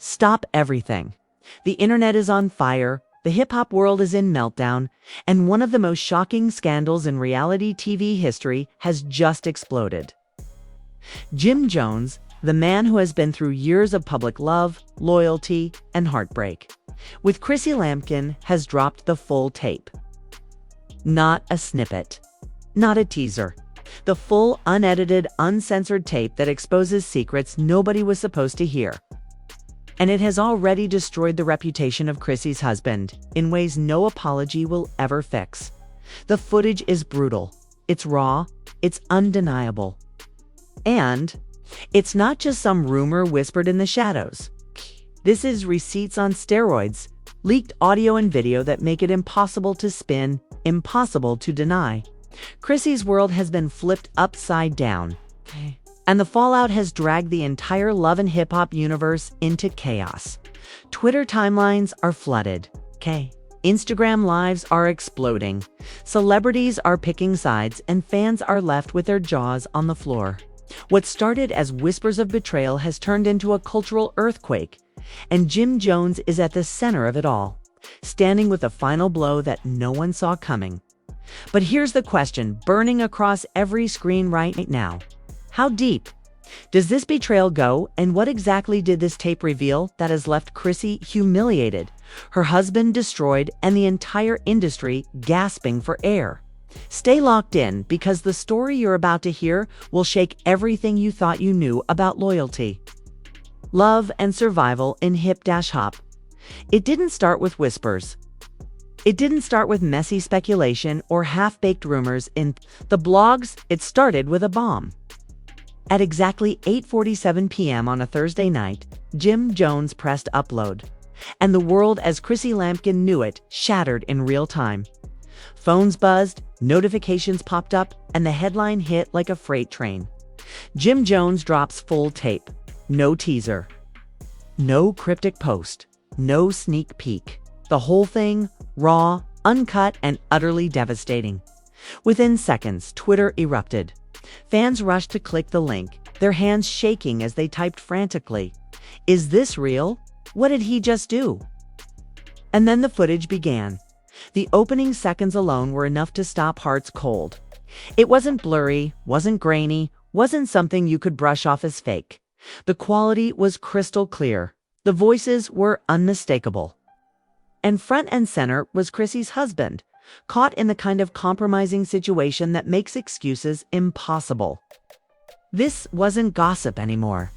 Stop everything. The internet is on fire, the hip-hop world is in meltdown, and one of the most shocking scandals in reality TV history has just exploded. Jim Jones, the man who has been through years of public love, loyalty, and heartbreak, with Chrissy Lampkin, has dropped the full tape. Not a snippet. Not a teaser. The full, unedited, uncensored tape that exposes secrets nobody was supposed to hear. And it has already destroyed the reputation of Chrissy's husband in ways no apology will ever fix. The footage is brutal. It's raw. It's undeniable. And it's not just some rumor whispered in the shadows. This is receipts on steroids, leaked audio and video that make it impossible to spin, impossible to deny. Chrissy's world has been flipped upside down. And the fallout has dragged the entire love and hip-hop universe into chaos. Twitter timelines are flooded. Instagram lives are exploding. Celebrities are picking sides, and fans are left with their jaws on the floor. What started as whispers of betrayal has turned into a cultural earthquake, and Jim Jones is at the center of it all, standing with a final blow that no one saw coming. But here's the question burning across every screen right now. How deep does this betrayal go, and what exactly did this tape reveal that has left Chrissy humiliated, her husband destroyed, and the entire industry gasping for air? Stay locked in, because the story you're about to hear will shake everything you thought you knew about loyalty, love, and survival in hip-hop. It didn't start with whispers. It didn't start with messy speculation or half-baked rumors in the blogs. It started with a bomb. At exactly 8:47 p.m. on a Thursday night, Jim Jones pressed upload, and the world as Chrissy Lampkin knew it shattered in real time. Phones buzzed, notifications popped up, and the headline hit like a freight train. Jim Jones drops full tape. No teaser. No cryptic post. No sneak peek. The whole thing, raw, uncut, and utterly devastating. Within seconds, Twitter erupted. Fans rushed to click the link, their hands shaking as they typed frantically. Is this real? What did he just do? And then the footage began. The opening seconds alone were enough to stop hearts cold. It wasn't blurry, wasn't grainy, wasn't something you could brush off as fake. The quality was crystal clear. The voices were unmistakable. And front and center was Chrissy's husband, caught in the kind of compromising situation that makes excuses impossible. This wasn't gossip anymore.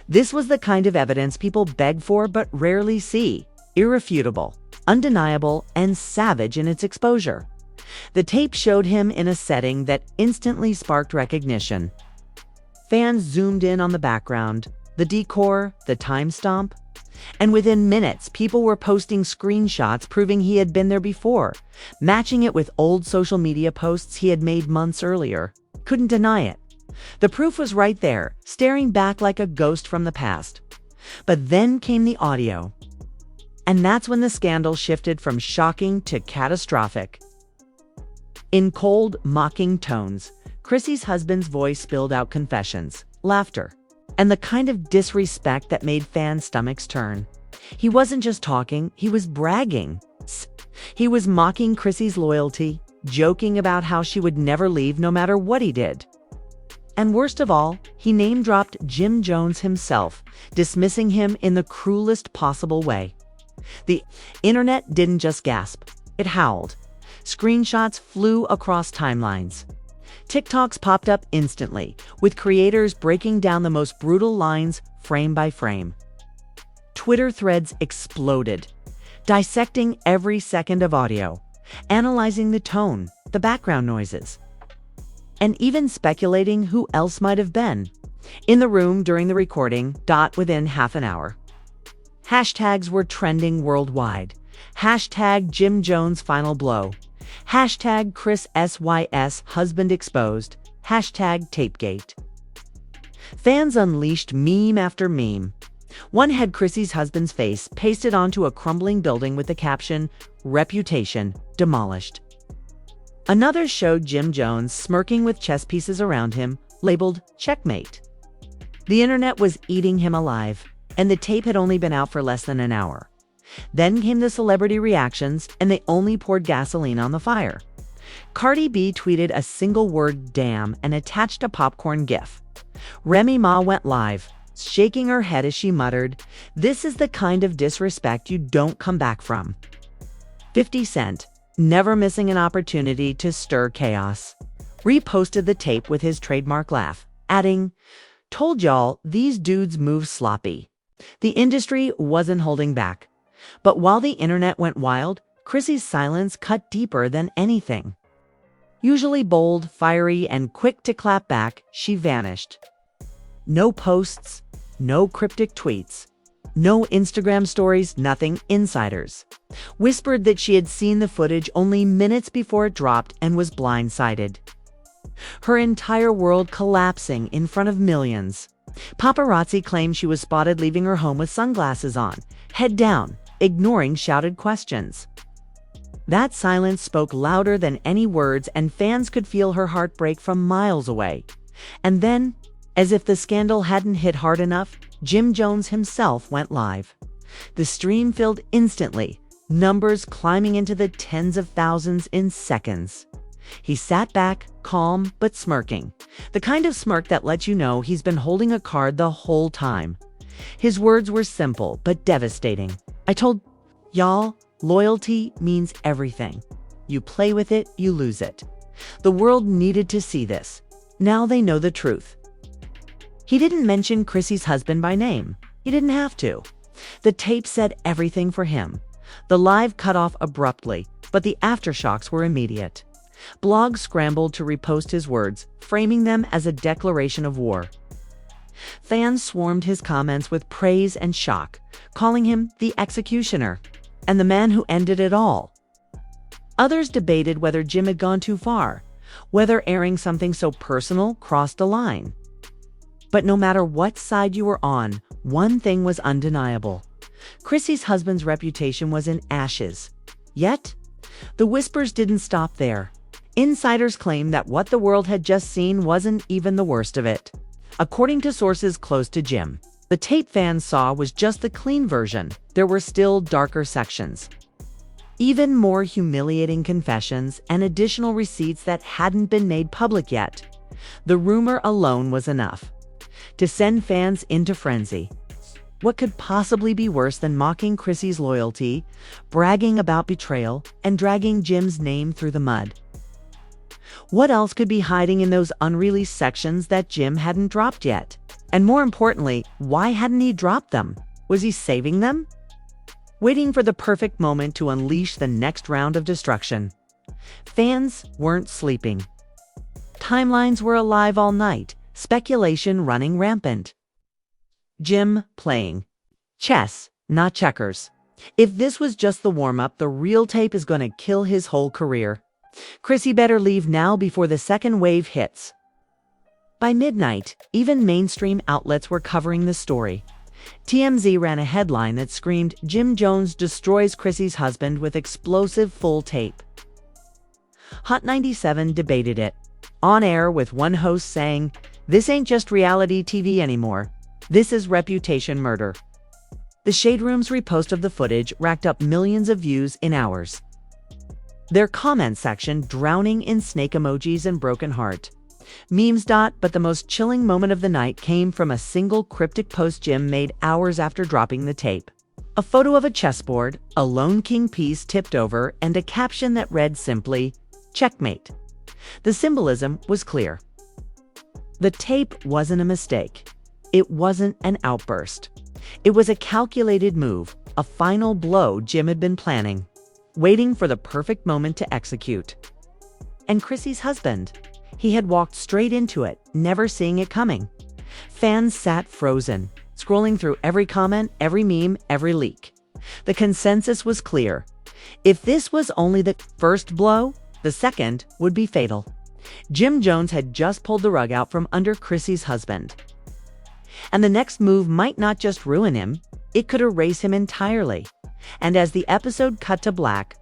This was the kind of evidence people beg for but rarely see. Irrefutable, undeniable, and savage in its exposure. The tape showed him in a setting that instantly sparked recognition. Fans zoomed in on the background, the decor, the time stamp. And within minutes, people were posting screenshots proving he had been there before, matching it with old social media posts he had made months earlier. Couldn't deny it. The proof was right there, staring back like a ghost from the past. But then came the audio. And that's when the scandal shifted from shocking to catastrophic. In cold, mocking tones, Chrissy's husband's voice spilled out confessions, laughter, and the kind of disrespect that made fans' stomachs turn. He wasn't just talking, he was bragging. He was mocking Chrissy's loyalty, joking about how she would never leave no matter what he did. And worst of all, he name-dropped Jim Jones himself, dismissing him in the cruelest possible way. The internet didn't just gasp, it howled. Screenshots flew across timelines. TikToks popped up instantly, with creators breaking down the most brutal lines frame by frame. Twitter threads exploded, dissecting every second of audio, analyzing the tone, the background noises, and even speculating who else might have been in the room during the recording. Within half an hour, hashtags were trending worldwide. Hashtag Jim Jones final blow. Hashtag Chris SYS husband exposed. Hashtag Tapegate. Fans unleashed meme after meme. One had Chrissy's husband's face pasted onto a crumbling building with the caption, "Reputation demolished." Another showed Jim Jones smirking with chess pieces around him, labeled checkmate. The internet was eating him alive. and the tape had only been out for less than an hour. Then came the celebrity reactions, and they only poured gasoline on the fire. Cardi B tweeted a single word, "damn," and attached a popcorn gif. Remy Ma went live, shaking her head as she muttered, "This is the kind of disrespect you don't come back from." 50 Cent, never missing an opportunity to stir chaos, reposted the tape with his trademark laugh, adding, "Told y'all, these dudes move sloppy." The industry wasn't holding back. But while the internet went wild, Chrissy's silence cut deeper than anything. Usually bold, fiery, and quick to clap back, she vanished. No posts, no cryptic tweets, no Instagram stories, nothing. Insiders whispered that she had seen the footage only minutes before it dropped and was blindsided. Her entire world collapsing in front of millions. Paparazzi claimed she was spotted leaving her home with sunglasses on, head down, ignoring shouted questions. That silence spoke louder than any words, and fans could feel her heart break from miles away. And then, as if the scandal hadn't hit hard enough, Jim Jones himself went live. The stream filled instantly, numbers climbing into the tens of thousands in seconds. He sat back, calm but smirking, the kind of smirk that lets you know he's been holding a card the whole time. His words were simple but devastating. "I told y'all, loyalty means everything. You play with it, you lose it. The world needed to see this. Now they know the truth." He didn't mention Chrissy's husband by name. He didn't have to. The tape said everything for him. The live cut off abruptly, but the aftershocks were immediate. Blogs scrambled to repost his words, framing them as a declaration of war. Fans swarmed his comments with praise and shock, calling him the executioner and the man who ended it all. Others debated whether Jim had gone too far, whether airing something so personal crossed a line. But no matter what side you were on, one thing was undeniable. Chrissy's husband's reputation was in ashes. Yet, the whispers didn't stop there. Insiders claimed that what the world had just seen wasn't even the worst of it. According to sources close to Jim, the tape fans saw was just the clean version. There were still darker sections. Even more humiliating confessions and additional receipts that hadn't been made public yet. The rumor alone was enough to send fans into frenzy. What could possibly be worse than mocking Chrissy's loyalty, bragging about betrayal, and dragging Jim's name through the mud? What else could be hiding in those unreleased sections that Jim hadn't dropped yet? And more importantly, why hadn't he dropped them? Was he saving them? Waiting for the perfect moment to unleash the next round of destruction. Fans weren't sleeping. Timelines were alive all night, speculation running rampant. Jim playing chess, not checkers. If this was just the warm-up, the real tape is going to kill his whole career. Chrissy better leave now before the second wave hits. By midnight, even mainstream outlets were covering the story. TMZ ran a headline that screamed, "Jim Jones destroys Chrissy's husband with explosive full tape." Hot 97 debated it, on air with one host saying, "This ain't just reality TV anymore. This is reputation murder." The Shade Room's repost of the footage racked up millions of views in hours. Their comment section drowning in snake emojis and broken heart. Memes. But the most chilling moment of the night came from a single cryptic post Jim made hours after dropping the tape. A photo of a chessboard, a lone king piece tipped over, and a caption that read simply, "Checkmate." The symbolism was clear. The tape wasn't a mistake. It wasn't an outburst. It was a calculated move, a final blow Jim had been planning, waiting for the perfect moment to execute. And Chrissy's husband, he had walked straight into it, never seeing it coming. Fans sat frozen, scrolling through every comment, every meme, every leak. The consensus was clear. If this was only the first blow, the second would be fatal. Jim Jones had just pulled the rug out from under Chrissy's husband. And the next move might not just ruin him, it could erase him entirely. And as the episode cut to black,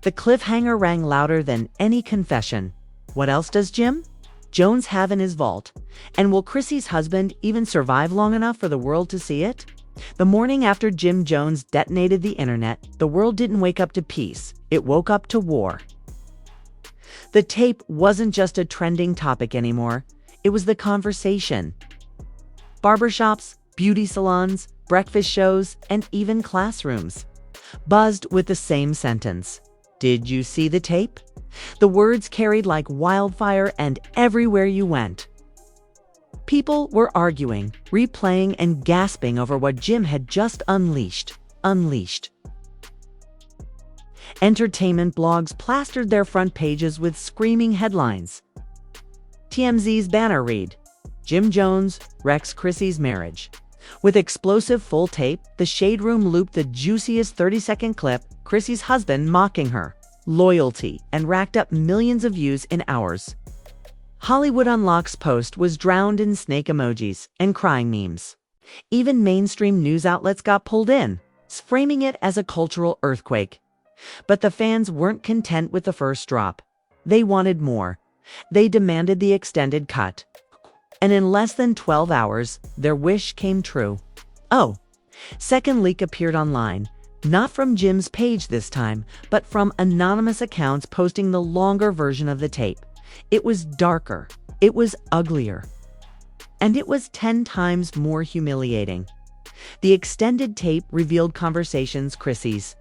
the cliffhanger rang louder than any confession. What else does Jim? Jones have in his vault? And will Chrissy's husband even survive long enough for the world to see it? The morning after Jim Jones detonated the internet, the world didn't wake up to peace. It woke up to war. The tape wasn't just a trending topic anymore. It was the conversation. Barbershops, beauty salons, breakfast shows, and even classrooms buzzed with the same sentence. Did you see the tape? The words carried like wildfire, and everywhere you went, people were arguing, replaying, and gasping over what Jim had just unleashed. Entertainment blogs plastered their front pages with screaming headlines. TMZ's banner read, "Jim Jones wrecks Chrissy's marriage." With explosive full tape, the Shade Room looped the juiciest 30-second clip, Chrissy's husband mocking her loyalty, and racked up millions of views in hours. Hollywood Unlocked's post was drowned in snake emojis and crying memes. Even mainstream news outlets got pulled in, framing it as a cultural earthquake. But the fans weren't content with the first drop. They wanted more. They demanded the extended cut. And in less than 12 hours, their wish came true. Oh, second leak appeared online. Not from Jim's page this time, but from anonymous accounts posting the longer version of the tape. It was darker. It was uglier. And it was 10 times more humiliating. The extended tape revealed conversations Chrissy's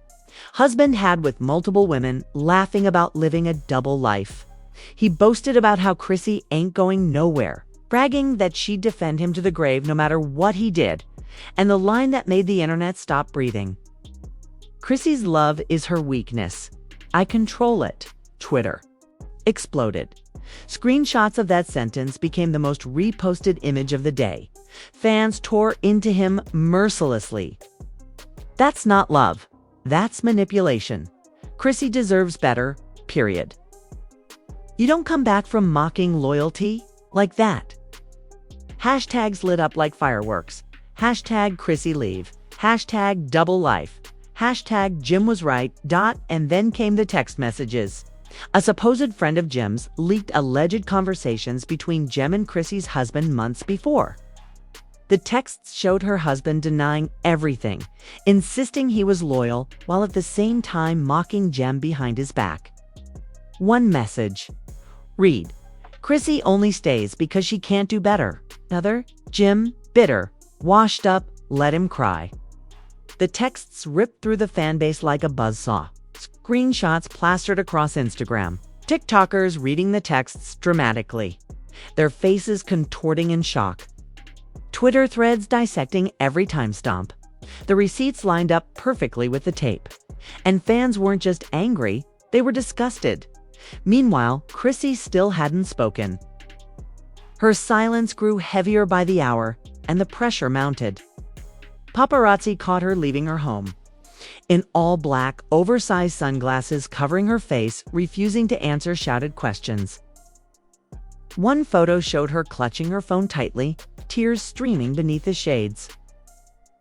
husband had with multiple women, laughing about living a double life. He boasted about how Chrissy ain't going nowhere, bragging that she'd defend him to the grave no matter what he did, and the line that made the internet stop breathing. Chrissy's love is her weakness. I control it. Twitter exploded. Screenshots of that sentence became the most reposted image of the day. Fans tore into him mercilessly. That's not love. That's manipulation. Chrissy deserves better, period. You don't come back from mocking loyalty like that. Hashtags lit up like fireworks. Hashtag Chrissy leave. Hashtag double life. Hashtag Jim was right. And then came the text messages. A supposed friend of Jim's leaked alleged conversations between Jim and Chrissy's husband months before. The texts showed her husband denying everything, insisting he was loyal, while at the same time mocking Jim behind his back. One message. Read, Chrissy only stays because she can't do better. Another, Jim, bitter, washed up, let him cry. The texts ripped through the fanbase like a buzzsaw. Screenshots plastered across Instagram. TikTokers reading the texts dramatically, their faces contorting in shock. Twitter threads dissecting every timestamp. The receipts lined up perfectly with the tape. And fans weren't just angry, they were disgusted. Meanwhile, Chrissy still hadn't spoken. Her silence grew heavier by the hour, and the pressure mounted. Paparazzi caught her leaving her home. In all black, oversized sunglasses covering her face, refusing to answer shouted questions. One photo showed her clutching her phone tightly, tears streaming beneath the shades.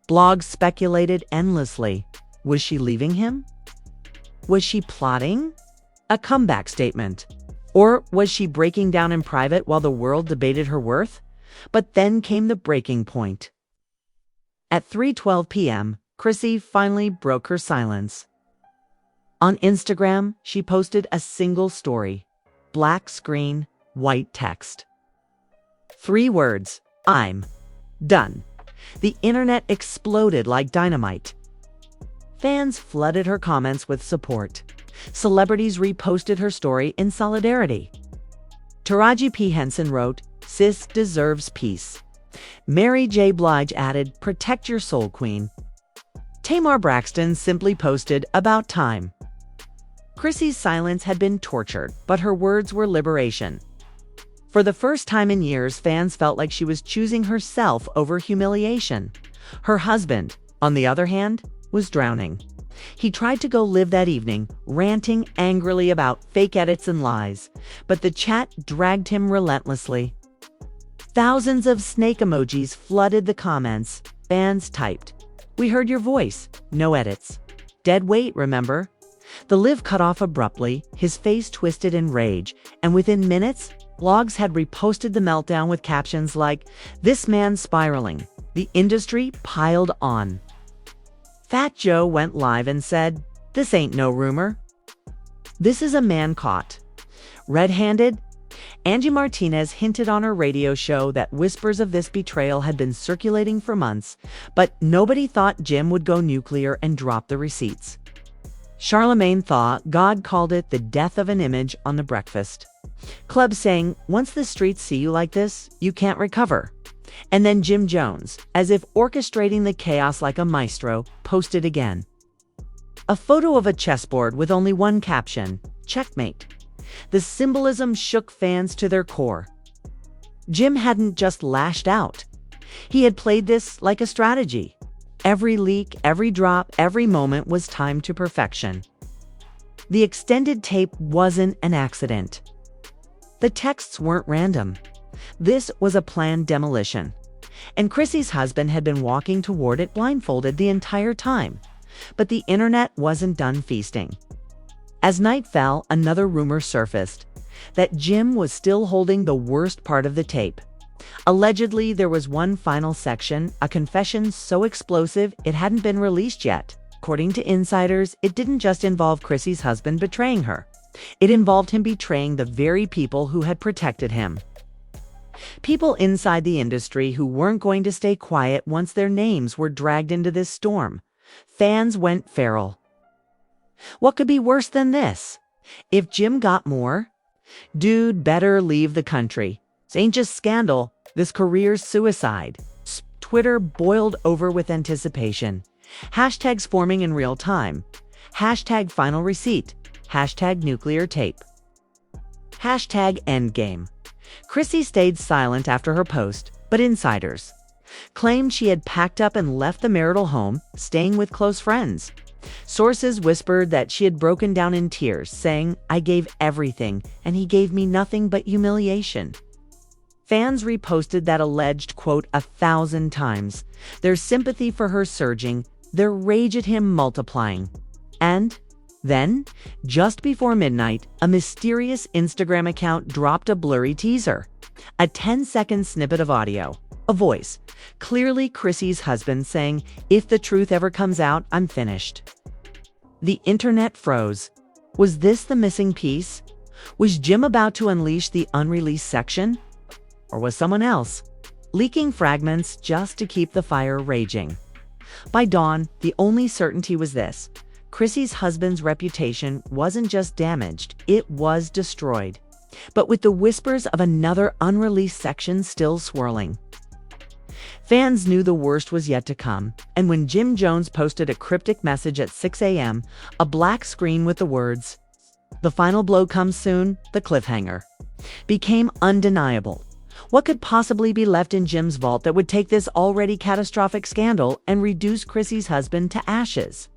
Blogs speculated endlessly. Was she leaving him? Was she plotting a comeback statement? Or was she breaking down in private while the world debated her worth? But then came the breaking point. At 3:12 p.m., Chrissy finally broke her silence. On Instagram, she posted a single story. Black screen, white text. 3 words. I'm done. The internet exploded like dynamite. Fans flooded her comments with support. Celebrities reposted her story in solidarity. Taraji P. Henson wrote, "Sis deserves peace." Mary J. Blige added, "Protect your soul, queen." Tamar Braxton simply posted, "About time." Chrissy's silence had been tortured, but her words were liberation. For the first time in years, fans felt like she was choosing herself over humiliation. Her husband, on the other hand, was drowning. He tried to go live that evening, ranting angrily about fake edits and lies, but the chat dragged him relentlessly. Thousands of snake emojis flooded the comments. Fans typed, "We heard your voice. No edits. Dead weight, remember?" The live cut off abruptly, his face twisted in rage, and within minutes, Blogs had reposted the meltdown with captions like, "This man's spiraling." The industry piled on. Fat Joe went live and said, "This ain't no rumor. This is a man caught red-handed." Angie Martinez hinted on her radio show that whispers of this betrayal had been circulating for months, but nobody thought Jim would go nuclear and drop the receipts. Charlemagne thought God called it the death of an image on The Breakfast Club, saying, "Once the streets see you like this, you can't recover." And then Jim Jones, as if orchestrating the chaos like a maestro, posted again. A photo of a chessboard with only one caption, "Checkmate." The symbolism shook fans to their core. Jim hadn't just lashed out. He had played this like a strategy. Every leak, every drop, every moment was timed to perfection. The extended tape wasn't an accident. The texts weren't random. This was a planned demolition. And Chrissy's husband had been walking toward it blindfolded the entire time. But the internet wasn't done feasting. As night fell, another rumor surfaced that Jim was still holding the worst part of the tape. Allegedly, there was one final section, a confession so explosive it hadn't been released yet. According to insiders, it didn't just involve Chrissy's husband betraying her. It involved him betraying the very people who had protected him. People inside the industry who weren't going to stay quiet once their names were dragged into this storm. Fans went feral. What could be worse than this? If Jim got more, dude better leave the country. This ain't just scandal, this career's suicide. Twitter boiled over with anticipation. Hashtags forming in real time. Hashtag final receipt. Hashtag nuclear tape. Hashtag endgame. Chrissy stayed silent after her post, but insiders claimed she had packed up and left the marital home, staying with close friends. Sources whispered that she had broken down in tears, saying, "I gave everything, and he gave me nothing but humiliation." Fans reposted that alleged quote 1,000 times, their sympathy for her surging, their rage at him multiplying. And then, just before midnight, a mysterious Instagram account dropped a blurry teaser, a 10-second snippet of audio, a voice, clearly Chrissy's husband, saying, "If the truth ever comes out, I'm finished." The internet froze. Was this the missing piece? Was Jim about to unleash the unreleased section? Or was someone else leaking fragments just to keep the fire raging? By dawn, the only certainty was this: Chrissy's husband's reputation wasn't just damaged, it was destroyed. But with the whispers of another unreleased section still swirling. Fans knew the worst was yet to come, and when Jim Jones posted a cryptic message at 6 a.m., a black screen with the words, "The final blow comes soon," the cliffhanger, became undeniable. What could possibly be left in Jim's vault that would take this already catastrophic scandal and reduce Chrissy's husband to ashes?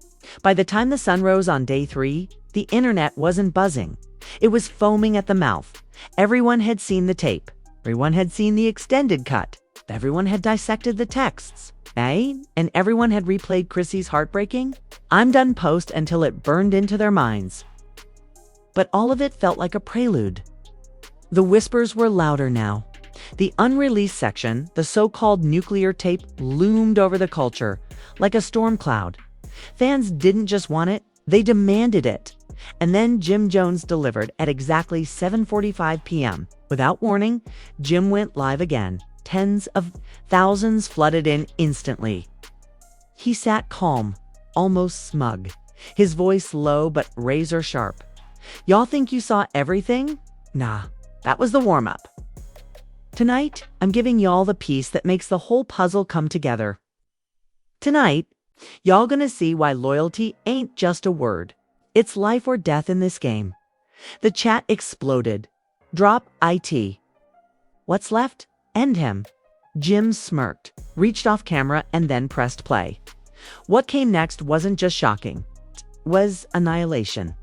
By the time the sun rose on day 3, the internet wasn't buzzing. It was foaming at the mouth. Everyone had seen the tape. Everyone had seen the extended cut. Everyone had dissected the texts. And everyone had replayed Chrissy's heartbreaking "I'm done" post until it burned into their minds. But all of it felt like a prelude. The whispers were louder now. The unreleased section, the so-called nuclear tape, loomed over the culture like a storm cloud. Fans didn't just want it, they demanded it. And then Jim Jones delivered at exactly 7:45 p.m. Without warning, Jim went live again. Tens of thousands flooded in instantly. He sat calm, almost smug, his voice low but razor sharp. "Y'all think you saw everything? Nah, that was the warm-up. Tonight, I'm giving y'all the piece that makes the whole puzzle come together. Tonight, y'all gonna see why loyalty ain't just a word. It's life or death in this game." The chat exploded. "Drop IT. What's left? End him." Jim smirked, reached off camera, and then pressed play. What came next wasn't just shocking. It was annihilation.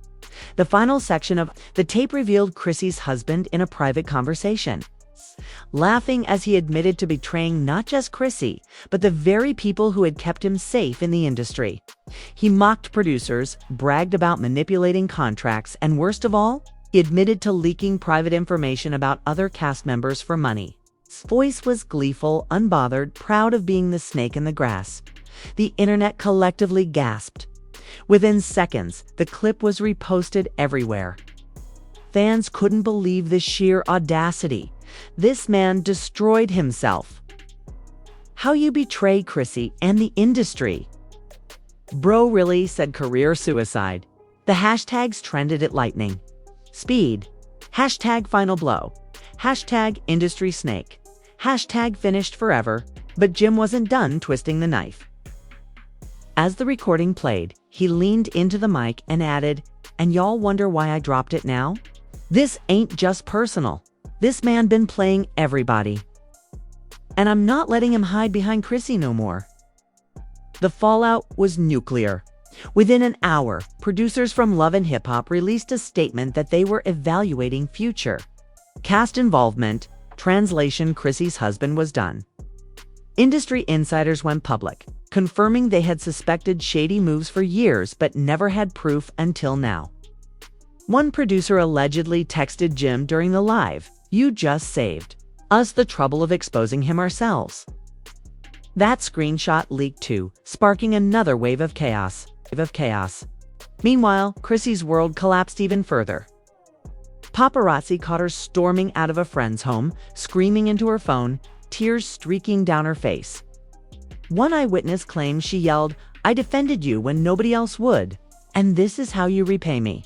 The final section of the tape revealed Chrissy's husband in a private conversation, laughing as he admitted to betraying not just Chrissy, but the very people who had kept him safe in the industry. He mocked producers, bragged about manipulating contracts, and worst of all, He admitted to leaking private information about other cast members for money. His voice was gleeful, unbothered, proud of being the snake in the grass. The internet collectively gasped. Within seconds, the clip was reposted everywhere. Fans couldn't believe the sheer audacity. This man destroyed himself. How you betray Chrissy and the industry. Bro really, said career suicide. The hashtags trended at lightning speed, hashtag final blow, hashtag industry snake, hashtag finished forever, but Jim wasn't done twisting the knife. As the recording played, he leaned into the mic and added, "And y'all wonder why I dropped it now? This ain't just personal. This man been playing everybody. And I'm not letting him hide behind Chrissy no more." The fallout was nuclear. Within an hour, producers from Love and Hip Hop released a statement that they were evaluating future cast involvement. Translation: Chrissy's husband was done. Industry insiders went public, confirming they had suspected shady moves for years but never had proof until now. One producer allegedly texted Jim during the live, "You just saved us the trouble of exposing him ourselves." That screenshot leaked too, sparking another wave of chaos. Meanwhile, Chrissy's world collapsed even further. Paparazzi caught her storming out of a friend's home, screaming into her phone, tears streaking down her face. One eyewitness claims she yelled, "I defended you when nobody else would, and this is how you repay me."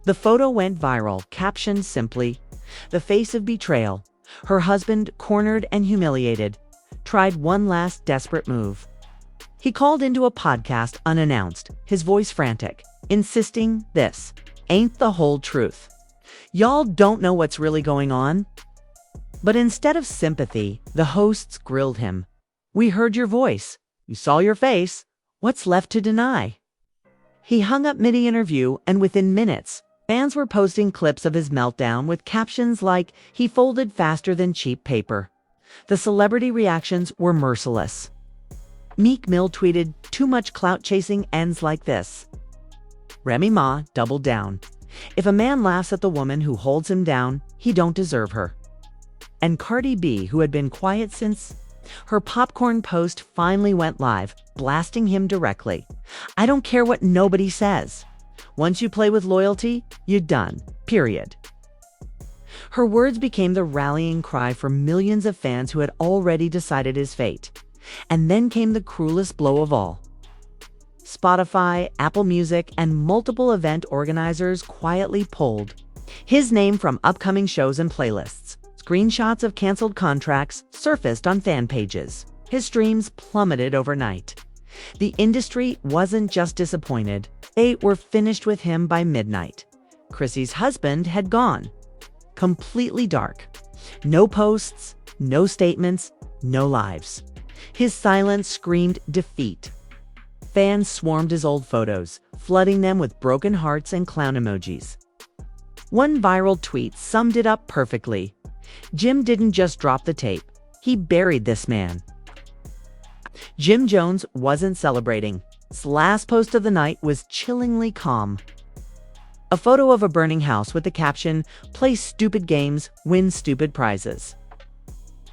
The photo went viral, captioned simply, "The face of betrayal. Her husband, cornered and humiliated, tried one last desperate move. He called into a podcast unannounced, his voice frantic, insisting this ain't the whole truth. Y'all don't know what's really going on." But instead of sympathy, the hosts grilled him. "We heard your voice. We saw your face. What's left to deny?" He hung up mid-interview, and within minutes, fans were posting clips of his meltdown with captions like, "He folded faster than cheap paper." The celebrity reactions were merciless. Meek Mill tweeted, "Too much clout chasing ends like this." Remy Ma doubled down. "If a man laughs at the woman who holds him down, he don't deserve her." And Cardi B, who had been quiet since her popcorn post, finally went live, blasting him directly. "I don't care what nobody says. Once you play with loyalty, you're done. Period." Her words became the rallying cry for millions of fans who had already decided his fate. And then came the cruelest blow of all. Spotify, Apple Music, and multiple event organizers quietly pulled his name from upcoming shows and playlists. Screenshots of canceled contracts surfaced on fan pages. His streams plummeted overnight. The industry wasn't just disappointed. They were finished with him by midnight. Chrissy's husband had gone. Completely dark. No posts, no statements, no lives. His silence screamed defeat. Fans swarmed his old photos, flooding them with broken hearts and clown emojis. One viral tweet summed it up perfectly. "Jim didn't just drop the tape. He buried this man." Jim Jones wasn't celebrating. His last post of the night was chillingly calm. A photo of a burning house with the caption, "Play stupid games, win stupid prizes."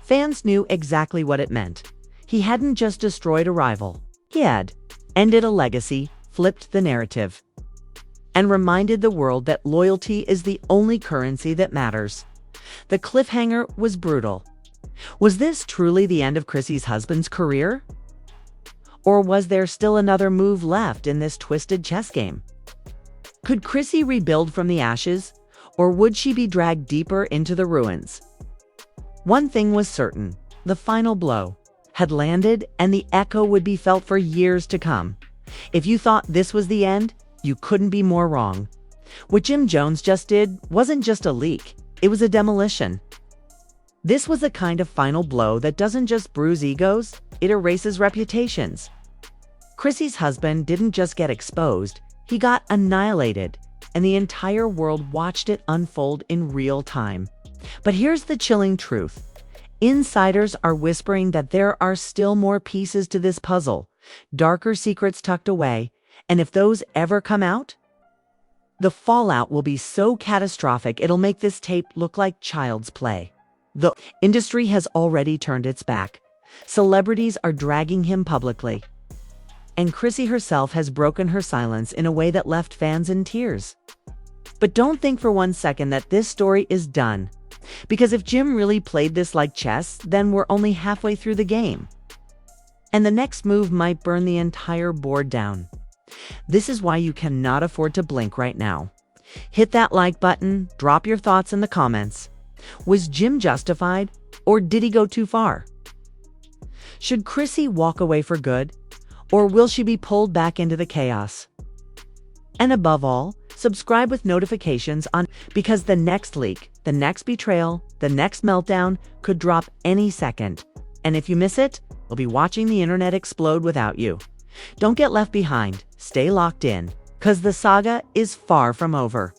Fans knew exactly what it meant. He hadn't just destroyed a rival. He had ended a legacy, flipped the narrative, and reminded the world that loyalty is the only currency that matters. The cliffhanger was brutal. Was this truly the end of Chrissy's husband's career? Or was there still another move left in this twisted chess game? Could Chrissy rebuild from the ashes, or would she be dragged deeper into the ruins? One thing was certain: the final blow had landed, and the echo would be felt for years to come. If you thought this was the end, you couldn't be more wrong. What Jim Jones just did wasn't just a leak, it was a demolition. This was the kind of final blow that doesn't just bruise egos, it erases reputations. Chrissy's husband didn't just get exposed, he got annihilated, and the entire world watched it unfold in real time. But here's the chilling truth. Insiders are whispering that there are still more pieces to this puzzle, darker secrets tucked away, and if those ever come out, The fallout will be so catastrophic it'll make this tape look like child's play. The industry has already turned its back. Celebrities are dragging him publicly. And Chrissy herself has broken her silence in a way that left fans in tears. But don't think for one second that this story is done. Because if Jim really played this like chess, then we're only halfway through the game. And the next move might burn the entire board down. This is why you cannot afford to blink right now. Hit that like button, drop your thoughts in the comments. Was Jim justified, or did he go too far? Should Chrissy walk away for good, or will she be pulled back into the chaos? And above all, subscribe with notifications on, because the next leak, the next betrayal, the next meltdown could drop any second. And if you miss it, we'll be watching the internet explode without you. Don't get left behind. Stay locked in, 'cause the saga is far from over.